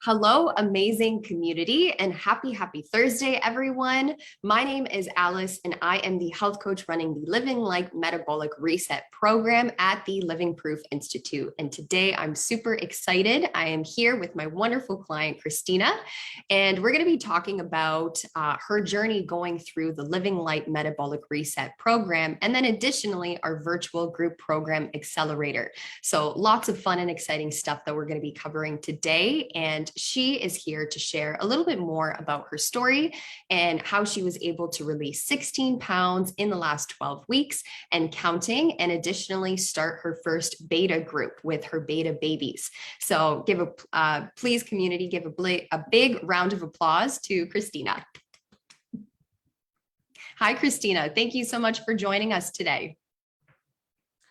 Hello, amazing community, and happy Thursday, everyone. My name is Alice, and I am the health coach running the Living Light Metabolic Reset program at the Living Proof Institute. And today I'm super excited. I am here with my wonderful client, Christina, and we're going to be talking about her journey going through the Living Light Metabolic Reset program, and then additionally, our virtual group program accelerator. So lots of fun and exciting stuff that we're going to be covering today. And she is here to share a little bit more about her story and how she was able to release 16 pounds in the last 12 weeks and counting, and additionally start her first beta group with her beta babies. So please community, give a big round of applause to Christina. Hi, Christina. Thank you so much for joining us today.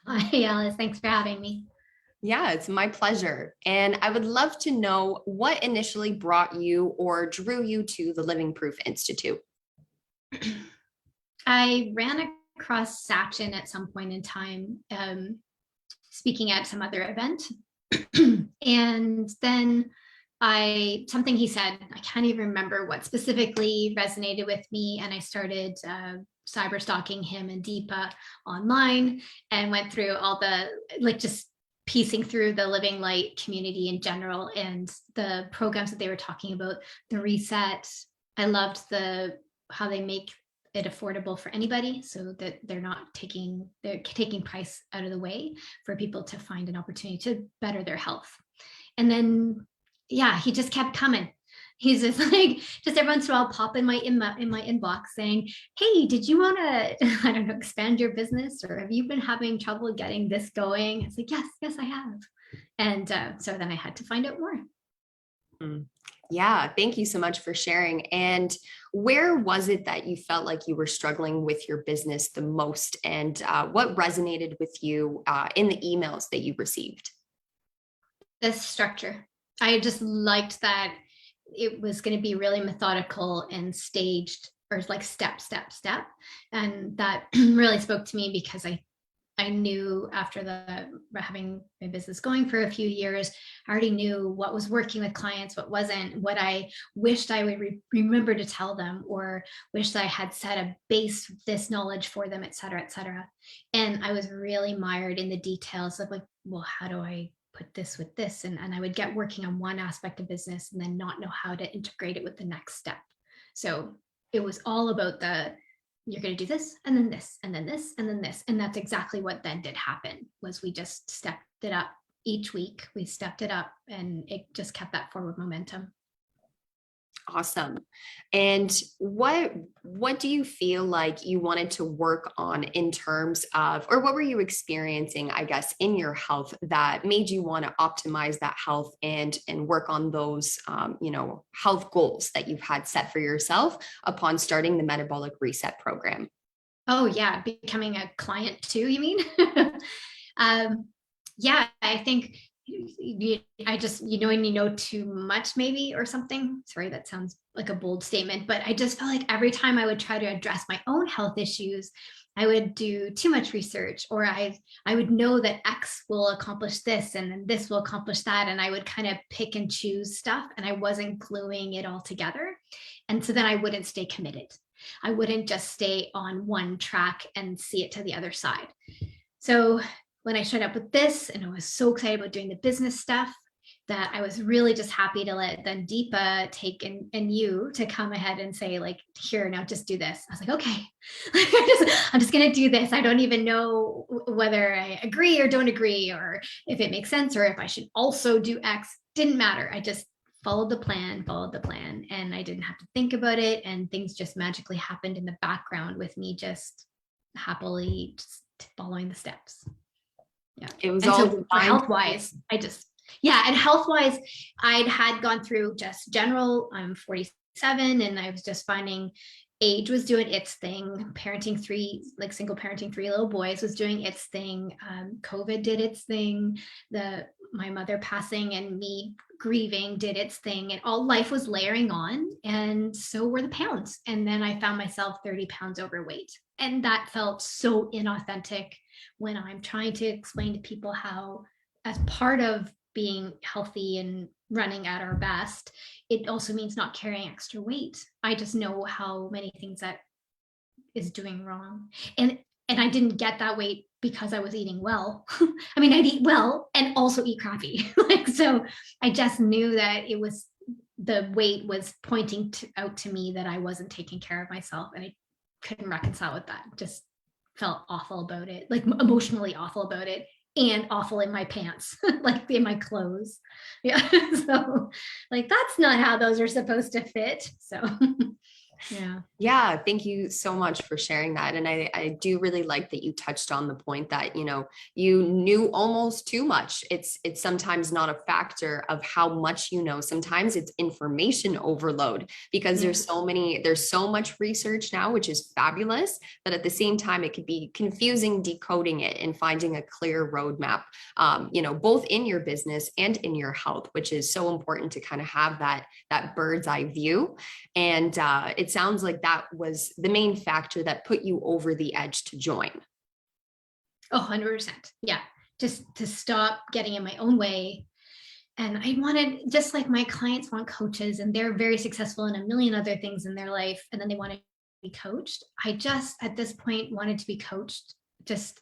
Hi, Alice. Thanks for having me. Yeah, it's my pleasure. And I would love to know what initially brought you or drew you to the Living Proof Institute. I ran across Sachin at some point in time, speaking at some other event. And then something he said, I can't even remember what specifically resonated with me. And I started cyber stalking him and Deepa online and went through all the, just piecing through the Living Light community in general and the programs that they were talking about, the reset. I loved how they make it affordable for anybody so that they're taking price out of the way for people to find an opportunity to better their health. And then, yeah, he just kept coming. He's just every once in a while pop in my inbox saying, hey, did you want to, expand your business, or have you been having trouble getting this going? It's like, yes, I have. And so then I had to find out more. Yeah, thank you so much for sharing. And where was it that you felt like you were struggling with your business the most? And what resonated with you in the emails that you received? The structure. I just liked that it was going to be really methodical and staged, or like step. And that really spoke to me because I knew after having my business going for a few years, I already knew what was working with clients, what wasn't, what I wished I would remember to tell them, or wished I had set a base this knowledge for them, et cetera, et cetera. And I was really mired in the details of well, how do I put this with this? And I would get working on one aspect of business and then not know how to integrate it with the next step. So it was all about you're going to do this, and then this, and then this, and then this. And that's exactly what then did happen, was we just stepped it up each week. We stepped it up and it just kept that forward momentum. Awesome. And what do you feel like you wanted to work on in terms of, or what were you experiencing, I guess, in your health that made you want to optimize that health and work on those, health goals that you've had set for yourself upon starting the Metabolic Reset program? Oh yeah, becoming a client too, you mean? Yeah, I think when you know too much maybe, or something. Sorry, that sounds like a bold statement, but I just felt like every time I would try to address my own health issues, I would do too much research, or I would know that X will accomplish this and then this will accomplish that. And I would kind of pick and choose stuff, and I wasn't gluing it all together. And so then I wouldn't stay committed. I wouldn't just stay on one track and see it to the other side. So when I showed up with this, and I was so excited about doing the business stuff, that I was really just happy to let then Deepa take and you to come ahead and say, here, now just do this. I was like, okay, I'm just going to do this. I don't even know whether I agree or don't agree, or if it makes sense, or if I should also do X. Didn't matter. I just followed the plan, and I didn't have to think about it. And things just magically happened in the background with me just happily just following the steps. Yeah. It was and all so health-wise, and health-wise, had gone through just general. I'm 47, and I was just finding age was doing its thing. Parenting single parenting 3 little boys was doing its thing. COVID did its thing. My mother passing and me grieving did its thing, and all life was layering on, and so were the pounds. And then I found myself 30 pounds overweight, and that felt so inauthentic when I'm trying to explain to people how, as part of being healthy and running at our best, it also means not carrying extra weight. I just know how many things that is doing wrong. And I didn't get that weight because I was eating well. I mean, I'd eat well and also eat crappy. Like, so I just knew that it was, the weight was pointing out to me that I wasn't taking care of myself, and I couldn't reconcile with that. Just felt awful about it, like emotionally awful about it, and awful in my pants, like in my clothes. Yeah. So like, that's not how those are supposed to fit. So yeah. Yeah, thank you so much for sharing that. And I do really like that you touched on the point that, you knew almost too much. It's sometimes not a factor of how much you know. Sometimes it's information overload, because there's so much research now, which is fabulous. But at the same time, it could be confusing decoding it and finding a clear roadmap, both in your business and in your health, which is so important to kind of have that bird's eye view. And it sounds like that was the main factor that put you over the edge to join. Oh, 100%. Yeah. Just to stop getting in my own way. And I wanted, just like my clients want coaches, and they're very successful in a million other things in their life, and then they want to be coached. I just, at this point, wanted to be coached. Just,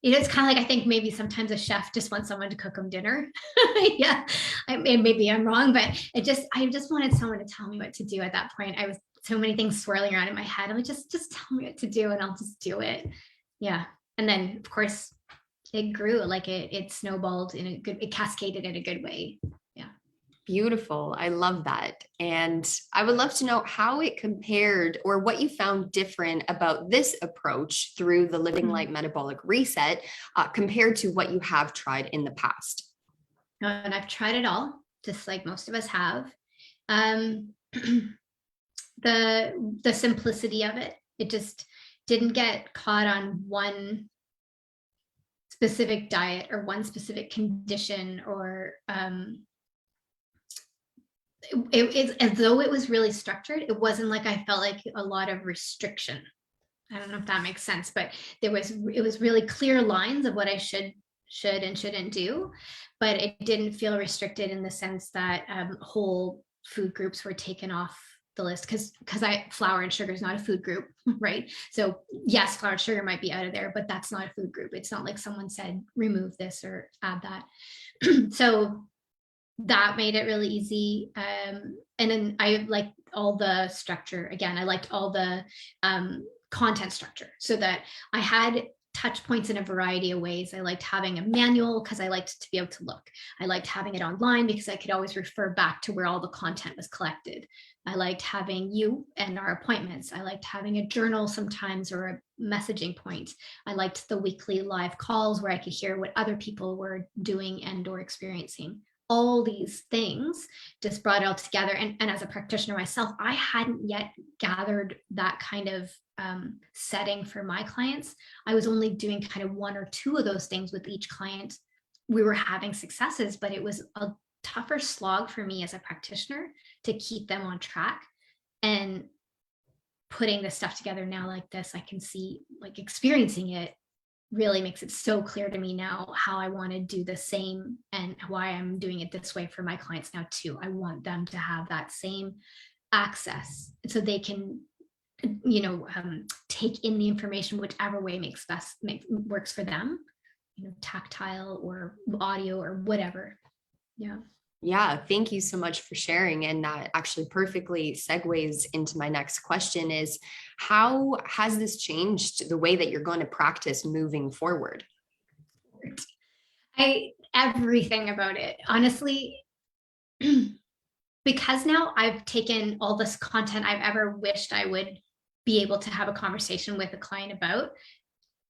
it's kind of like, I think maybe sometimes a chef just wants someone to cook them dinner. Yeah. Maybe I'm wrong, but I just wanted someone to tell me what to do at that point. I was so many things swirling around in my head. I'm like, just tell me what to do and I'll just do it. Yeah. And then of course it grew, like it snowballed it cascaded in a good way. Yeah. Beautiful. I love that. And I would love to know how it compared, or what you found different about this approach through the Living Light Metabolic Reset compared to what you have tried in the past. And I've tried it all, just like most of us have. The simplicity of it just didn't get caught on one specific diet or one specific condition, or it's as though it was really structured. It wasn't like I felt like a lot of restriction. I don't know if that makes sense, but it was really clear lines of what I should and shouldn't do, but it didn't feel restricted in the sense that whole food groups were taken off the list, because flour and sugar is not a food group, right? So yes, flour and sugar might be out of there, but that's not a food group. It's not like someone said remove this or add that. So that made it really easy. And then I liked all the structure. Again, I liked all the content structure, so that I had touch points in a variety of ways. I liked having a manual because I liked to be able to look. I liked having it online because I could always refer back to where all the content was collected. I liked having you and our appointments. I liked having a journal sometimes, or a messaging point. I liked the weekly live calls where I could hear what other people were doing and or experiencing. All these things just brought it all together. And as a practitioner myself, I hadn't yet gathered that kind of setting for my clients. I was only doing kind of one or two of those things with each client. We were having successes, but it was a tougher slog for me as a practitioner to keep them on track. And putting this stuff together now like this, I can see, like, experiencing it really makes it so clear to me now how I want to do the same, and why I'm doing it this way for my clients now too. I want them to have that same access so they can, take in the information whichever way works for them, tactile or audio or whatever. Yeah. Yeah, thank you so much for sharing. And that actually perfectly segues into my next question is, how has this changed the way that you're going to practice moving forward? Everything about it, honestly, because now I've taken all this content I've ever wished I would be able to have a conversation with a client about.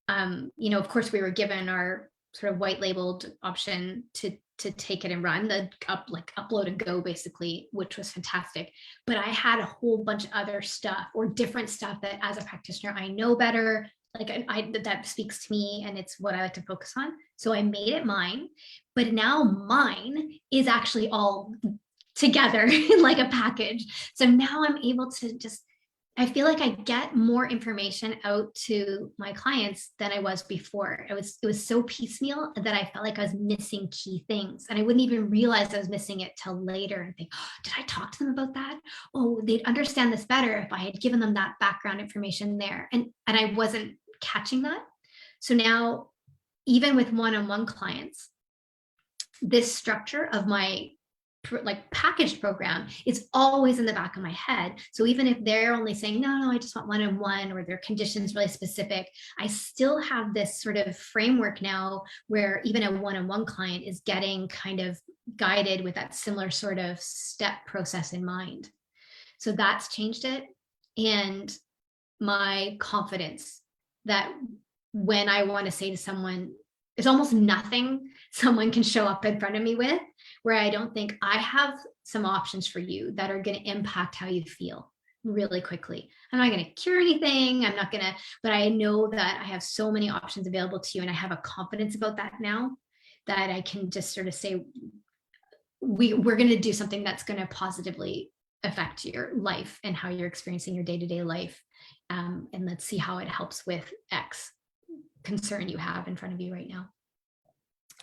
Of course, we were given our sort of white labeled option to take it and run the upload and go, basically, which was fantastic. But I had a whole bunch of other stuff, or different stuff, that as a practitioner I know better, like that speaks to me, and it's what I like to focus on. So I made it mine, but now mine is actually all together in like a package. So now I'm able to just I feel like I get more information out to my clients than I was before. It was so piecemeal that I felt like I was missing key things, and I wouldn't even realize I was missing it till later and think, oh, did I talk to them about that? Oh, they'd understand this better if I had given them that background information there. And I wasn't catching that. So now, even with one-on-one clients, this structure of my like packaged program is always in the back of my head. So even if they're only saying, no, I just want one-on-one, or their conditions really specific, I still have this sort of framework now where even a one-on-one client is getting kind of guided with that similar sort of step process in mind. So that's changed it. And my confidence that when I want to say to someone, there's almost nothing someone can show up in front of me with where I don't think I have some options for you that are going to impact how you feel really quickly. I'm not going to cure anything. I'm not going to, but I know that I have so many options available to you. And I have a confidence about that now that I can just sort of say, we're going to do something that's going to positively affect your life and how you're experiencing your day-to-day life. And let's see how it helps with X concern you have in front of you right now.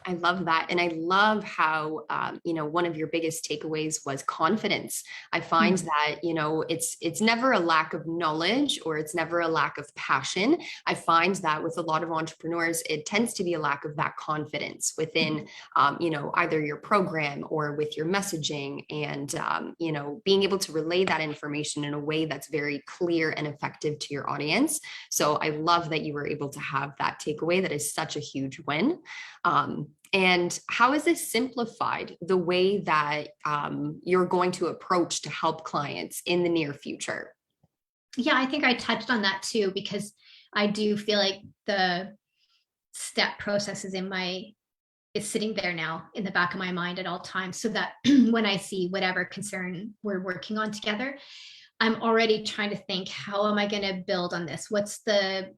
I love that. And I love how, one of your biggest takeaways was confidence. I find that, it's never a lack of knowledge or it's never a lack of passion. I find that with a lot of entrepreneurs, it tends to be a lack of that confidence within, either your program or with your messaging and, being able to relay that information in a way that's very clear and effective to your audience. So I love that you were able to have that takeaway. That is such a huge win. And how is this simplified the way that you're going to approach to help clients in the near future? Yeah, I think I touched on that too, because I do feel like the step process is sitting there now in the back of my mind at all times, so that when I see whatever concern we're working on together, I'm already trying to think, how am I going to build on this? What's the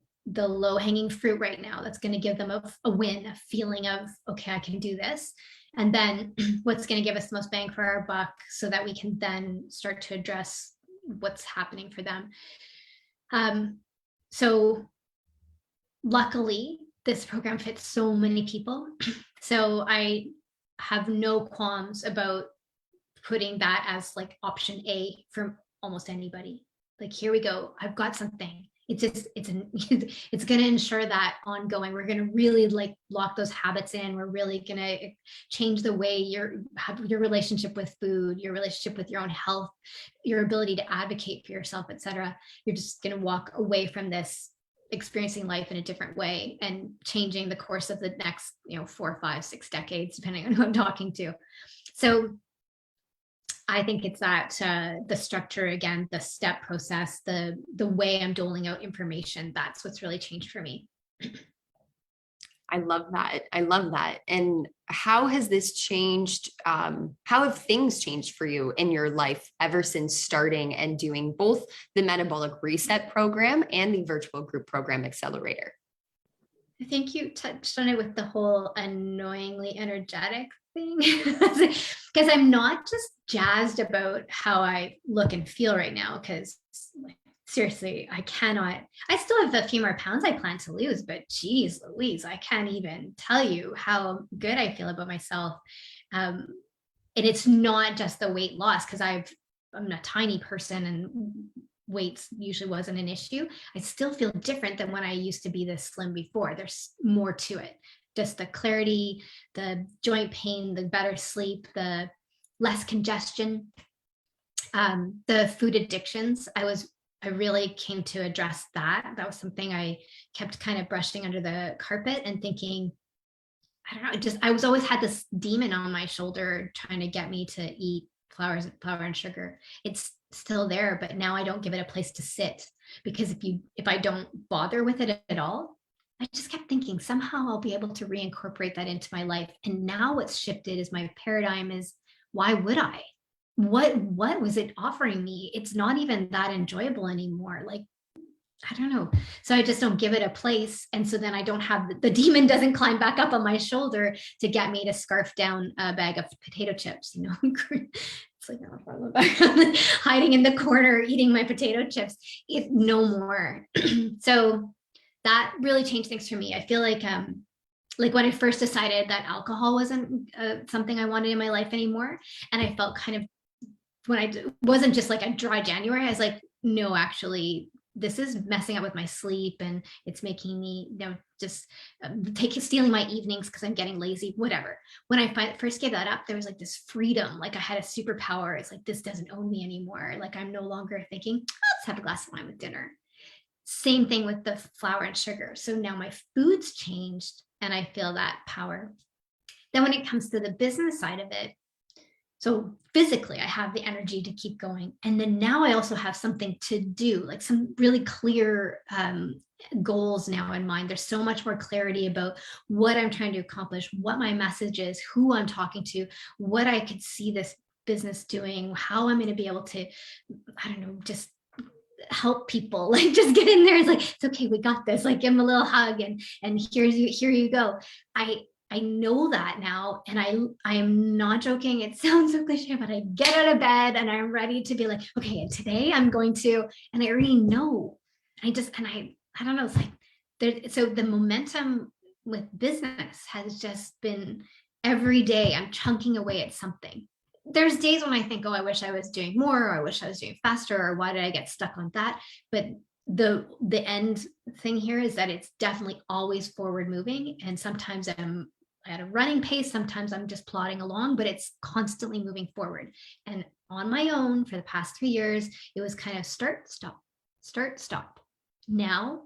low-hanging fruit right now that's going to give them a win, a feeling of, okay, I can do this. And then what's going to give us the most bang for our buck so that we can then start to address what's happening for them. So luckily, this program fits so many people. So I have no qualms about putting that as like option A for almost anybody. Like, here we go. I've got something. It's going to ensure that ongoing, we're going to really like lock those habits in. We're really going to change the way your relationship with food, your relationship with your own health, your ability to advocate for yourself, etc. You're just going to walk away from this experiencing life in a different way and changing the course of the next, 4, 5, 6 decades, depending on who I'm talking to. So I think it's that the structure, again, the step process, the way I'm doling out information, that's what's really changed for me. I love that. I love that. And how has this changed? How have things changed for you in your life ever since starting and doing both the Metabolic Reset program and the virtual group program accelerator? I think you touched on it with the whole annoyingly energetic thing, because I'm not just jazzed about how I look and feel right now, because seriously, I still have a few more pounds I plan to lose, but geez Louise, I can't even tell you how good I feel about myself. And it's not just the weight loss, because I'm a tiny person and weight usually wasn't an issue. I still feel different than when I used to be this slim before. There's more to it. Just the clarity, the joint pain, the better sleep, the less congestion, the food addictions. I really came to address that. That was something I kept kind of brushing under the carpet and thinking, I don't know, I was always had this demon on my shoulder trying to get me to eat flour and sugar. It's still there, but now I don't give it a place to sit, because if I don't bother with it at all, I just kept thinking somehow I'll be able to reincorporate that into my life. And now what's shifted is my paradigm is, why would I? What was it offering me? It's not even that enjoyable anymore. Like, I don't know. So I just don't give it a place. And so then I don't have the demon doesn't climb back up on my shoulder to get me to scarf down a bag of potato chips, you know. It's like, oh, hiding in the corner, eating my potato chips. If no more. So that really changed things for me. I feel like when I first decided that alcohol wasn't something I wanted in my life anymore, and I felt kind of, when I wasn't just like a dry January, I was like, no, actually, this is messing up with my sleep, and it's making me, you know, just stealing my evenings because I'm getting lazy, whatever. When I first gave that up, there was like this freedom, like I had a superpower. It's like, this doesn't own me anymore. Like I'm no longer thinking, oh, let's have a glass of wine with dinner. Same thing with the flour and sugar. So now my food's changed and I feel that power. Then when it comes to the business side of it, so physically, I have the energy to keep going. And then now I also have something to do, like some really clear goals now in mind. There's so much more clarity about what I'm trying to accomplish, what my message is, who I'm talking to, what I could see this business doing, how I'm going to be able to, I don't know, just help people, like just get in there. It's like, it's okay, we got this, like give them a little hug and here you go. I know that now, and I am not joking. It sounds so cliche, but I get out of bed and I'm ready to be like, okay, and today I'm going to, and I already know. I don't know. It's like there. So the momentum with business has just been every day. I'm chunking away at something. There's days when I think, oh, I wish I was doing more, or I wish I was doing faster, or why did I get stuck on that? But the end thing here is that it's definitely always forward moving, and sometimes I'm at a running pace, sometimes I'm just plodding along, but it's constantly moving forward. And on my own for the past 3 years, it was kind of start, stop. Now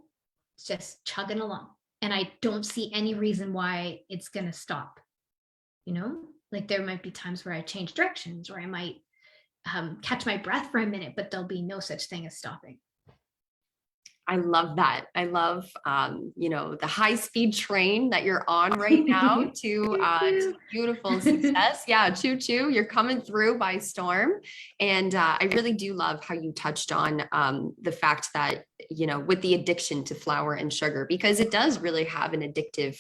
it's just chugging along, and I don't see any reason why it's going to stop. You know, like there might be times where I change directions, or I might catch my breath for a minute, but there'll be no such thing as stopping. I love that. I love, the high speed train that you're on right now to beautiful success. Yeah. Choo choo. You're coming through by storm. And I really do love how you touched on the fact that, with the addiction to flour and sugar, because it does really have an addictive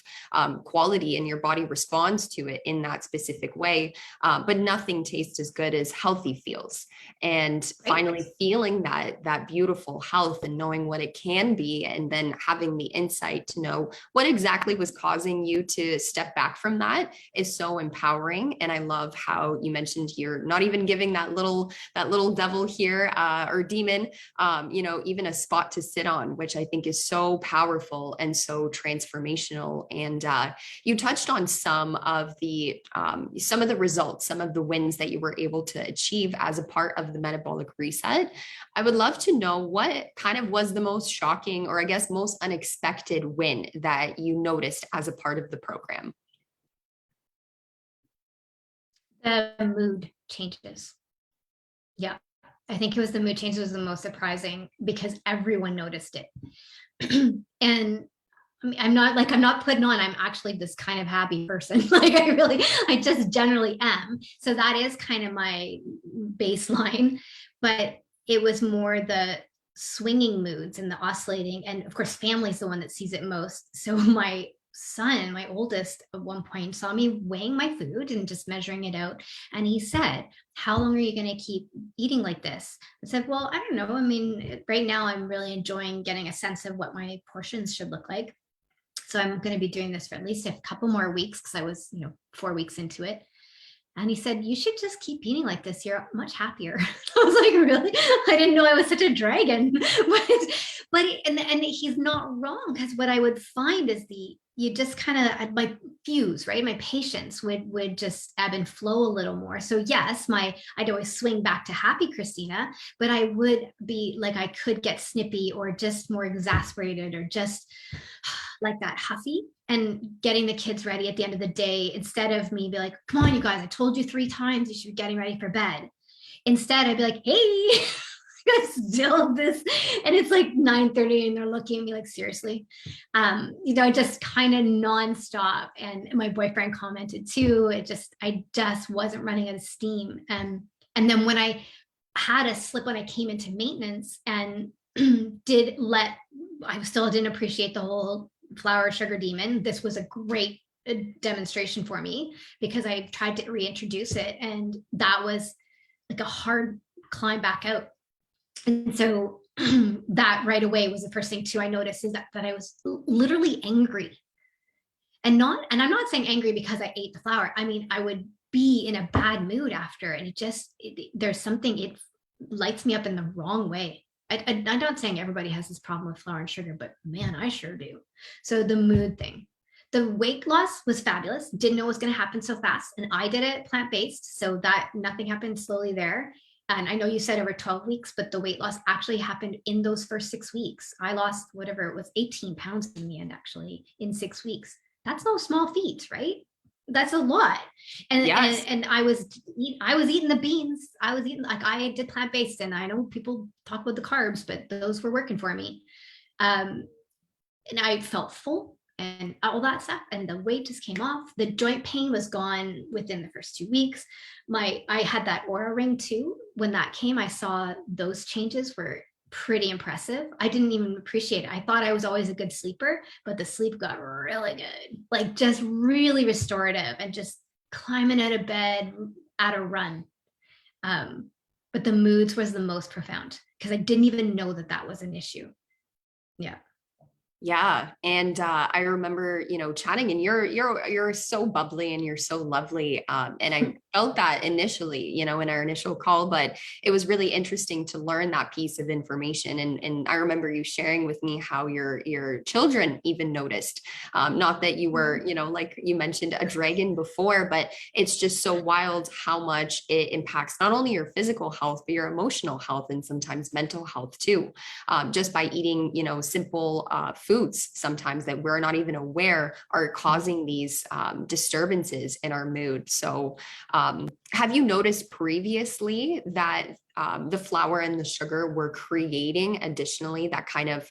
quality, and your body responds to it in that specific way. But nothing tastes as good as healthy feels. And finally feeling that beautiful health and knowing what it can be, and then having the insight to know what exactly was causing you to step back from that is so empowering. And I love how you mentioned you're not even giving that little devil here or demon, even a spot to sit on, which I think is so powerful and so transformational. And you touched on some of the results, some of the wins that you were able to achieve as a part of the metabolic reset. I would love to know what kind of was the most shocking, or I guess most unexpected win that you noticed as a part of the program. The mood changes. Yeah. I think it was the mood changes was the most surprising, because everyone noticed it. And I mean, I'm not putting on, I'm actually this kind of happy person. Like I just generally am. So that is kind of my baseline, but it was more the swinging moods and the oscillating. And of course, family's the one that sees it most. So my son, my oldest, at one point saw me weighing my food and just measuring it out. And he said, how long are you going to keep eating like this? I said, well, I don't know. I mean, right now I'm really enjoying getting a sense of what my portions should look like. So I'm going to be doing this for at least a couple more weeks, because I was, 4 weeks into it. And he said, you should just keep eating like this. You're much happier. I was like, really? I didn't know I was such a dragon. but he's not wrong, because what I would find is you just kind of, my fuse, right? My patience would just ebb and flow a little more. So yes, I'd always swing back to happy Christina, but I would be like, I could get snippy or just more exasperated, or just like that huffy, and getting the kids ready at the end of the day, instead of me be like, come on, you guys, I told you 3 times you should be getting ready for bed. Instead, I'd be like, hey, still this, and it's like 9:30 and they're looking at me like, seriously, just kind of nonstop. And my boyfriend commented too, I just wasn't running out of steam. And then when I had a slip, when I came into maintenance and did let I still didn't appreciate the whole flour sugar demon. This was a great demonstration for me because I tried to reintroduce it, and that was like a hard climb back out. And so that right away was the first thing too I noticed, is that I was literally angry. And I'm not saying angry because I ate the flour. I mean, I would be in a bad mood after, and there's something, it lights me up in the wrong way. I'm not saying everybody has this problem with flour and sugar, but man, I sure do. So the mood thing. The weight loss was fabulous. Didn't know it was going to happen so fast. And I did it plant-based, so that nothing happened slowly there. And I know you said over 12 weeks, but the weight loss actually happened in those first 6 weeks. I lost whatever it was, 18 pounds in the end, actually, in 6 weeks. That's no small feat, right? That's a lot. And Yes. and I was eating the beans. I was eating, like, I did plant-based, and I know people talk about the carbs, but those were working for me. And I felt full and all that stuff, and the weight just came off. The joint pain was gone within the first 2 weeks. I had that aura ring too. When that came, I saw those changes were pretty impressive. I didn't even appreciate it. I thought I was always a good sleeper, but the sleep got really good, like just really restorative, and just climbing out of bed at a run. But the moods was the most profound because I didn't even know that was an issue. Yeah. Yeah. And I remember, chatting, and you're so bubbly and you're so lovely. And I felt that initially, in our initial call, but it was really interesting to learn that piece of information. And I remember you sharing with me how your children even noticed, not that you were, like you mentioned, a dragon before, but it's just so wild how much it impacts not only your physical health, but your emotional health, and sometimes mental health too. Just by eating, simple foods sometimes that we're not even aware are causing these disturbances in our mood. So have you noticed previously that the flour and the sugar were creating additionally that kind of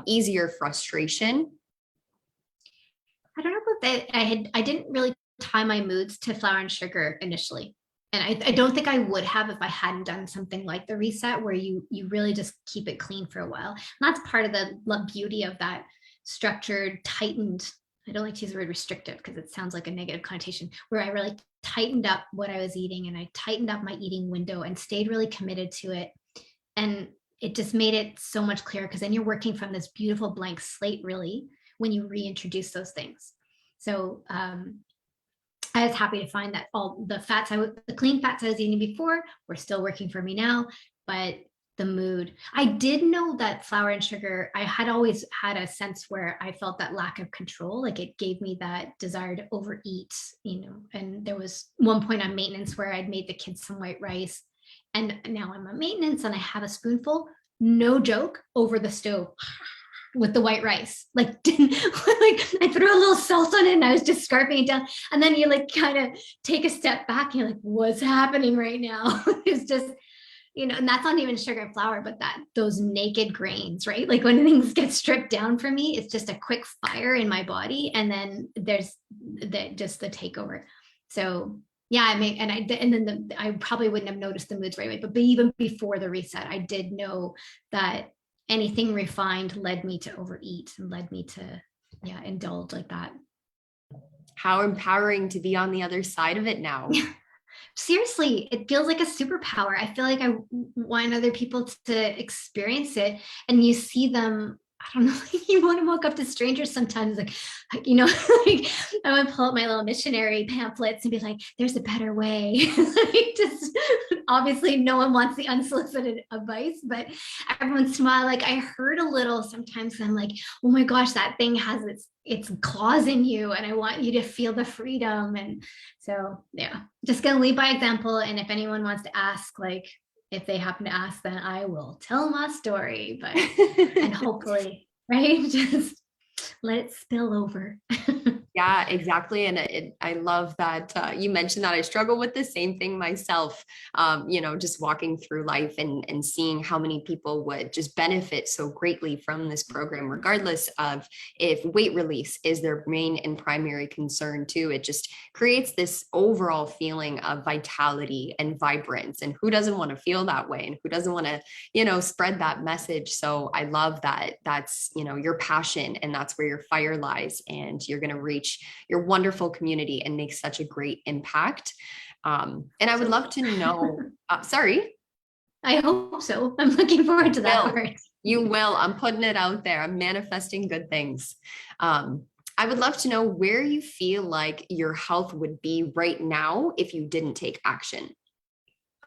easier frustration? I don't know about that. I didn't really tie my moods to flour and sugar initially. And I don't think I would have if I hadn't done something like the reset, where you really just keep it clean for a while. And that's part of the beauty of that structured, tightened, I don't like to use the word restrictive because it sounds like a negative connotation, where I really tightened up what I was eating, and I tightened up my eating window and stayed really committed to it. And it just made it so much clearer, because then you're working from this beautiful blank slate, really, when you reintroduce those things. So I was happy to find that all the clean fats I was eating before were still working for me now, but the mood, I did know that flour and sugar, I had always had a sense where I felt that lack of control, like it gave me that desire to overeat, and there was one point on maintenance where I'd made the kids some white rice, and now I'm on maintenance and I have a spoonful, no joke, over the stove with the white rice, like I threw a little salt on it and I was just scarfing it down. And then you like kind of take a step back and you're like, what's happening right now? It's just, and that's not even sugar and flour, but those naked grains, right? Like when things get stripped down for me, it's just a quick fire in my body. And then there's just the takeover. So yeah, I probably wouldn't have noticed the moods right away, but even before the reset, I did know that anything refined led me to overeat and led me to, indulge like that. How empowering to be on the other side of it now. Seriously, it feels like a superpower. I feel like I want other people to experience it, and you see them, I don't know, you want to walk up to strangers sometimes, like, like I would pull out my little missionary pamphlets and be like, there's a better way. Like, just obviously no one wants the unsolicited advice, but every once in a while, like I heard a little, sometimes I'm like, oh my gosh, that thing has its claws in you, and I want you to feel the freedom. And so, yeah, just gonna lead by example. And if anyone wants to ask, like, if they happen to ask, then I will tell my story, but and hopefully, right, just let it spill over. Yeah, exactly. And I love that you mentioned that. I struggle with the same thing myself, just walking through life and seeing how many people would just benefit so greatly from this program, regardless of if weight release is their main and primary concern too. It just creates this overall feeling of vitality and vibrance. And who doesn't want to feel that way? And who doesn't want to, spread that message? So I love that that's, your passion, and that's where your fire lies. And you're going to reach your wonderful community and make such a great impact. And I would love to know, sorry. I hope so. I'm looking forward to that part. You will. I'm putting it out there. I'm manifesting good things. I would love to know where you feel like your health would be right now if you didn't take action.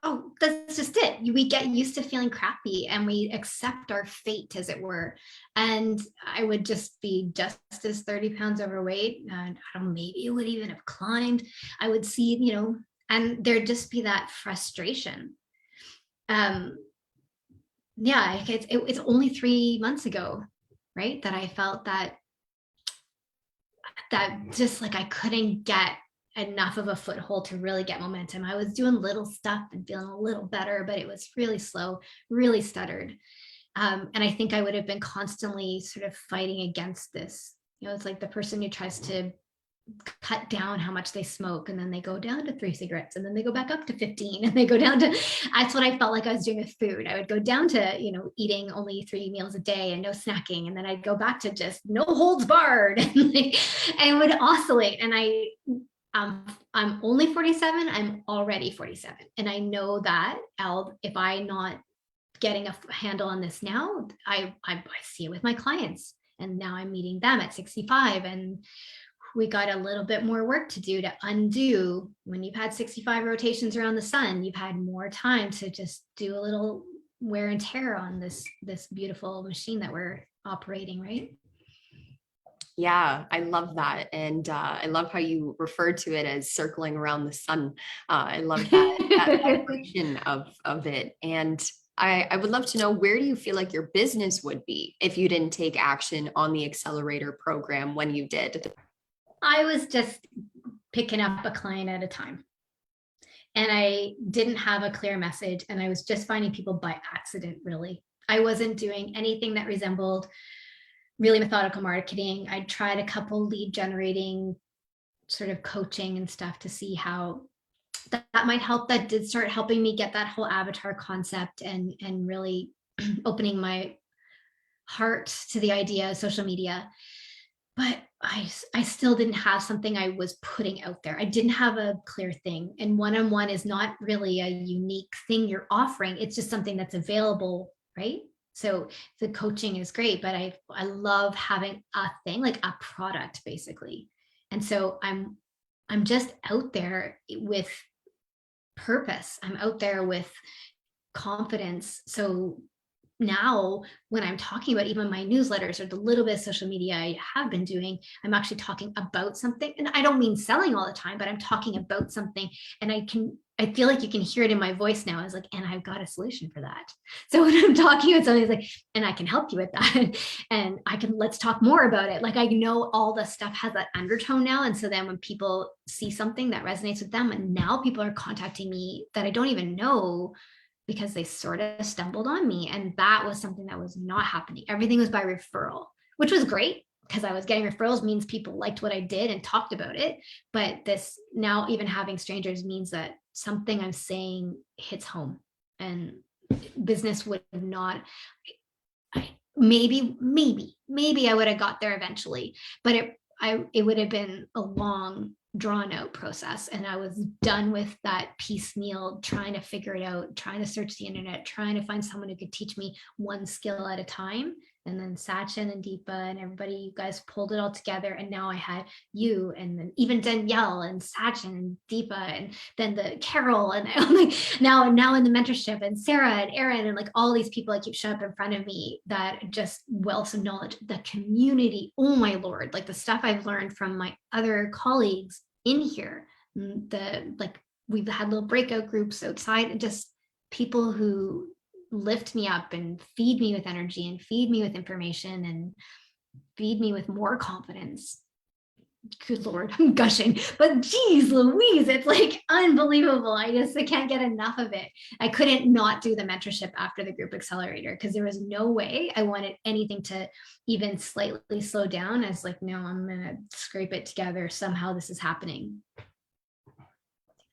Oh, that's just it. We get used to feeling crappy and we accept our fate, as it were. And I would just be just as 30 pounds overweight. And I don't know, maybe it would even have climbed. I would see, and there'd just be that frustration. Yeah, it's only 3 months ago, right, that I felt that just like I couldn't get enough of a foothold to really get momentum. I was doing little stuff and feeling a little better, but it was really slow, really stuttered. And I think I would have been constantly sort of fighting against this. It's like the person who tries to cut down how much they smoke, and then they go down to 3 cigarettes, and then they go back up to 15, and they go down to, that's what I felt like I was doing with food. I would go down to, eating only 3 meals a day and no snacking. And then I'd go back to just no holds barred, and it would oscillate. And I'm only 47. I'm already 47. And I know that if I'm not getting a handle on this now, I see it with my clients. And now I'm meeting them at 65. And we got a little bit more work to do to undo. When you've had 65 rotations around the sun, you've had more time to just do a little wear and tear on this beautiful machine that we're operating, right? Yeah, I love that. And I love how you refer to it as circling around the sun. I love that vibration of it. And I would love to know, where do you feel like your business would be if you didn't take action on the accelerator program when you did? I was just picking up a client at a time. And I didn't have a clear message. And I was just finding people by accident, really. I wasn't doing anything that resembled really methodical marketing. I tried a couple lead generating sort of coaching and stuff to see how that might help. That did start helping me get that whole avatar concept and really opening my heart to the idea of social media. But I still didn't have something I was putting out there. I didn't have a clear thing. And one-on-one is not really a unique thing you're offering. It's just something that's available, right? So the coaching is great, but I love having a thing, like a product, basically. And so I'm just out there with purpose. I'm out there with confidence. So now when I'm talking about even my newsletters or the little bit of social media I have been doing, I'm actually talking about something. And I don't mean selling all the time, but I'm talking about something. And I feel like you can hear it in my voice now. I was like, and I've got a solution for that. So when I'm talking about something, it's like, and I can help you with that. And let's talk more about it. Like, I know all the stuff has that undertone now. And so then when people see something that resonates with them, and now people are contacting me that I don't even know, because they sort of stumbled on me. And that was something that was not happening. Everything was by referral, which was great, because I was getting referrals means people liked what I did and talked about it. But this now, even having strangers, means that something I'm saying hits home, and business would not, maybe I would have got there eventually, but it would have been a long, drawn out process. And I was done with that piecemeal, trying to figure it out, trying to search the internet, trying to find someone who could teach me one skill at a time. And then Sachin and Deepa and everybody, you guys pulled it all together. And now I had you, and then even Danielle and Sachin and Deepa, and then the Carol, and I'm like, now in the mentorship, and Sarah and Aaron, and like all these people that keep showing up in front of me, that just wealth of knowledge, the community, oh my Lord, like the stuff I've learned from my other colleagues in here, we've had little breakout groups outside, and just people who lift me up and feed me with energy and feed me with information and feed me with more confidence. good Lord, I'm gushing, but geez Louise, it's like unbelievable. I can't get enough of it. I couldn't not do the mentorship after the group accelerator because there was no way I wanted anything to even slightly slow down. I was like, no, I'm going to scrape it together. Somehow this is happening.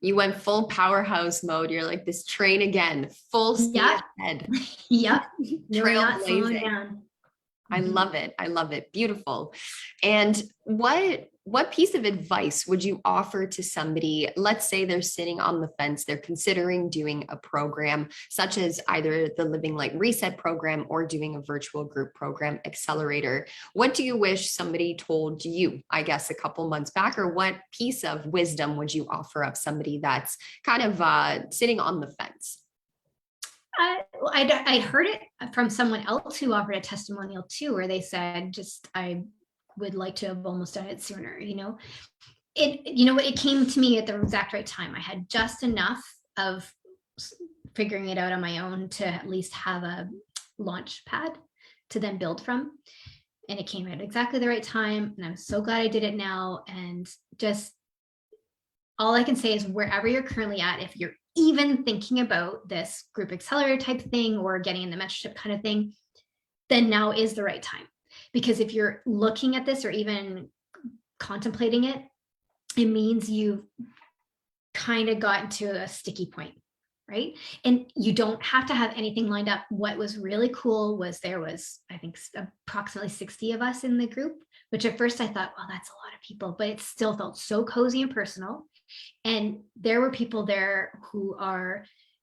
You went full powerhouse mode. You're like this train again, full speed ahead. Yep. No, we're not slowing Trailblazing. down. I love it. I love it. Beautiful. And what piece of advice would you offer to somebody? Let's say they're sitting on the fence, they're considering doing a program such as either the Living Light Reset program or doing a virtual group program accelerator. What do you wish somebody told you, I guess, a couple months back, or what piece of wisdom would you offer up somebody that's kind of sitting on the fence? I heard it from someone else who offered a testimonial too, where they said, I would like to have almost done it sooner. It came to me at the exact right time. I had just enough of figuring it out on my own to at least have a launch pad to then build from. And it came at exactly the right time. And I'm so glad I did it now. And just all I can say is wherever you're currently at, if you're even thinking about this group accelerator type thing or getting in the mentorship kind of thing, then now is the right time. Because if you're looking at this or even contemplating it, it means you've kind of gotten to a sticky point, right? And you don't have to have anything lined up. What was really cool was there was, I think, approximately 60 of us in the group, which at first I thought, well, that's a lot of people, but it still felt so cozy and personal. And there were people there who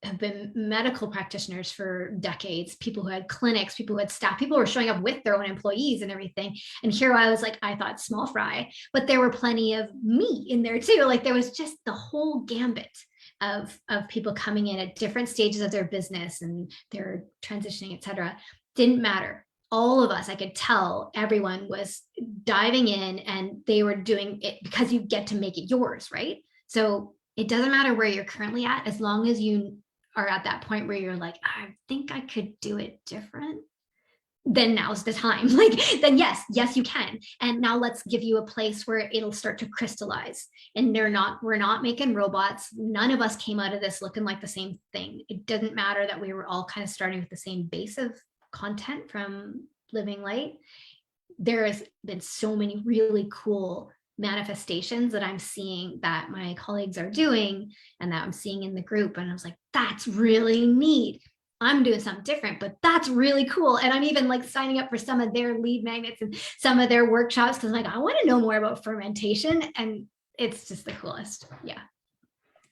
have been medical practitioners for decades, people who had clinics, people who had staff, people who were showing up with their own employees and everything. And here I was like, I thought small fry, but there were plenty of me in there too. Like there was just the whole gambit of people coming in at different stages of their business and their transitioning, et cetera. Didn't matter. All of us, I could tell everyone was diving in and they were doing it because you get to make it yours, right? So it doesn't matter where you're currently at, as long as you are at that point where you're like, I think I could do it different, then now's the time. Then yes, you can. And now let's give you a place where it'll start to crystallize. And we're not making robots. None of us came out of this looking like the same thing. It doesn't matter that we were all kind of starting with the same base of content from Living Light. There has been so many really cool manifestations that I'm seeing that my colleagues are doing and that I'm seeing in the group. And I was like, that's really neat. I'm doing something different, but that's really cool. And I'm even like signing up for some of their lead magnets and some of their workshops because like, I want to know more about fermentation. And it's just the coolest. Yeah.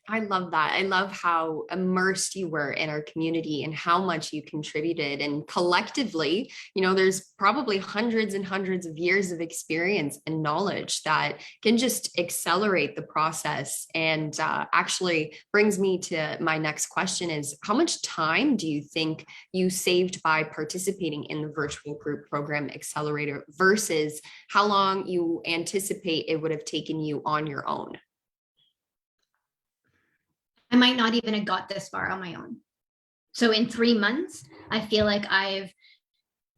I love that. I love how immersed you were in our community and how much you contributed. And collectively, there's probably hundreds and hundreds of years of experience and knowledge that can just accelerate the process. And actually brings me to my next question is, how much time do you think you saved by participating in the virtual group program accelerator versus how long you anticipate it would have taken you on your own? I might not even have got this far on my own. So in 3 months, I feel like I've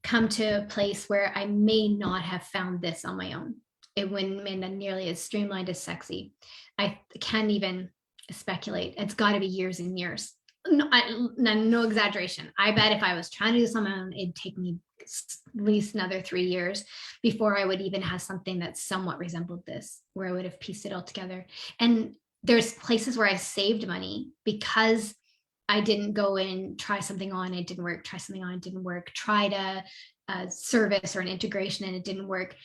come to a place where I may not have found this on my own. It wouldn't have been nearly as streamlined as sexy. I can't even speculate. It's got to be years and years. No exaggeration. I bet if I was trying to do this on my own, it'd take me at least another 3 years before I would even have something that somewhat resembled this, where I would have pieced it all together. And there's places where I've saved money because I didn't go and try something on, it didn't work, try something on, it didn't work, tried a service or an integration and it didn't work.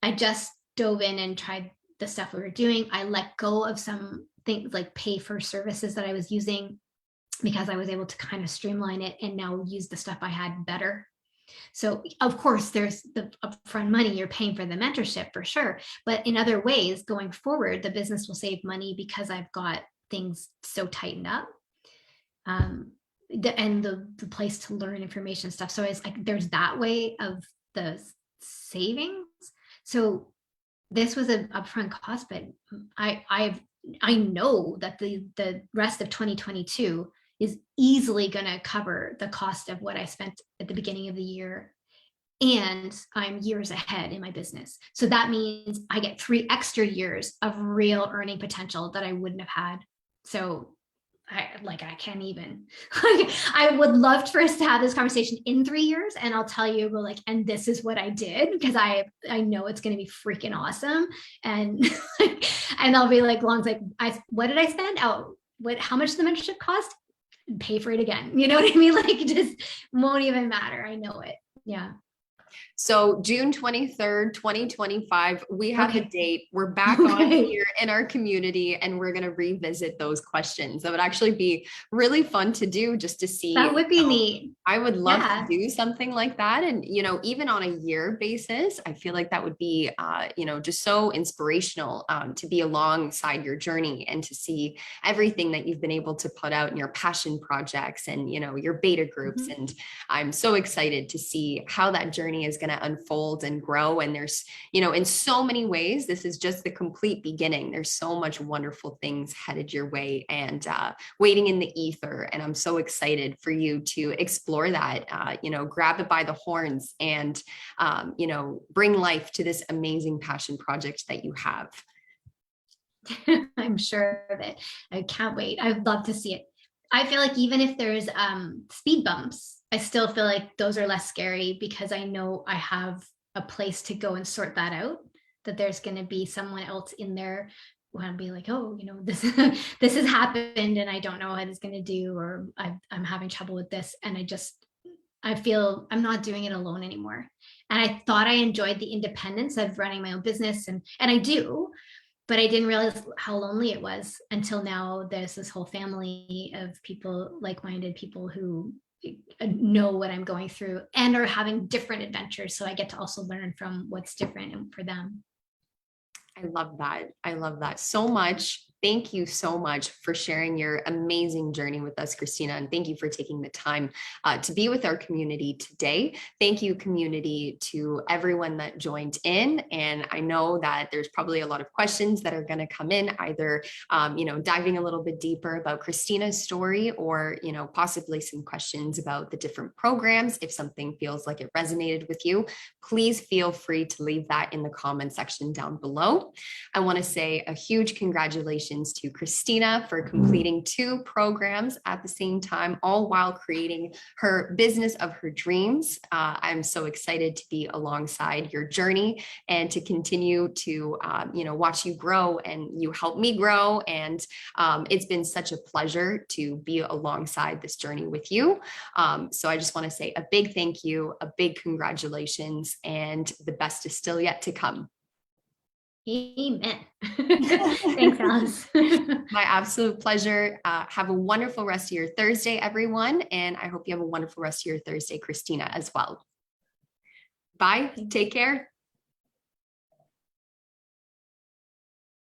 I just dove in and tried the stuff we were doing. I let go of some things like pay for services that I was using because I was able to kind of streamline it and now use the stuff I had better. So of course there's the upfront money you're paying for the mentorship for sure, but in other ways going forward, the business will save money because I've got things so tightened up. The place to learn information stuff. So it's like, there's that way of the savings. So this was an upfront cost, but I know that the rest of 2022 is easily going to cover the cost of what I spent at the beginning of the year and I'm years ahead in my business. So that means I get 3 extra years of real earning potential that I wouldn't have had. So I can't even, I would love for us to have this conversation in 3 years, and I'll tell you, like, and this is what I did, because I know it's going to be freaking awesome. And and I'll be like, Long's like, what did I spend? Oh, how much the mentorship cost? Pay for it again. You know what I mean? Like, it just won't even matter. I know it. Yeah. So June 23rd, 2025, we have a date. We're back on here in our community, and we're going to revisit those questions. That would actually be really fun to do, just to see. That would be neat. I would love to do something like that. And, even on a year basis, I feel like that would be, just so inspirational to be alongside your journey and to see everything that you've been able to put out in your passion projects and, your beta groups. And I'm so excited to see how that journey is going to unfold and grow. And there's, in so many ways, this is just the complete beginning. There's so much wonderful things headed your way and waiting in the ether. And I'm so excited for you to explore that, grab it by the horns and, bring life to this amazing passion project that you have. I'm sure of it. I can't wait. I'd love to see it. I feel like even if there's speed bumps, I still feel like those are less scary, because I know I have a place to go and sort that out, that there's going to be someone else in there who I'll be like, oh, this this has happened and I don't know what it's going to do, or I'm having trouble with this. And I feel I'm not doing it alone anymore. And I thought I enjoyed the independence of running my own business, and I do, but I didn't realize how lonely it was until now. There's this whole family of people, like-minded people, who know what I'm going through and are having different adventures. So I get to also learn from what's different for them. I love that. I love that so much. Thank you so much for sharing your amazing journey with us, Christina. And thank you for taking the time to be with our community today. Thank you, community, to everyone that joined in. And I know that there's probably a lot of questions that are going to come in, either, diving a little bit deeper about Christina's story, or, possibly some questions about the different programs. If something feels like it resonated with you, please feel free to leave that in the comment section down below. I want to say a huge congratulations to Christina for completing 2 programs at the same time, all while creating her business of her dreams. I'm so excited to be alongside your journey and to continue to, watch you grow, and you help me grow. And it's been such a pleasure to be alongside this journey with you. So I just want to say a big thank you, a big congratulations, and the best is still yet to come. Amen. Thanks, Alice. My absolute pleasure. Have a wonderful rest of your Thursday, everyone. And I hope you have a wonderful rest of your Thursday, Christina, as well. Bye. Take care.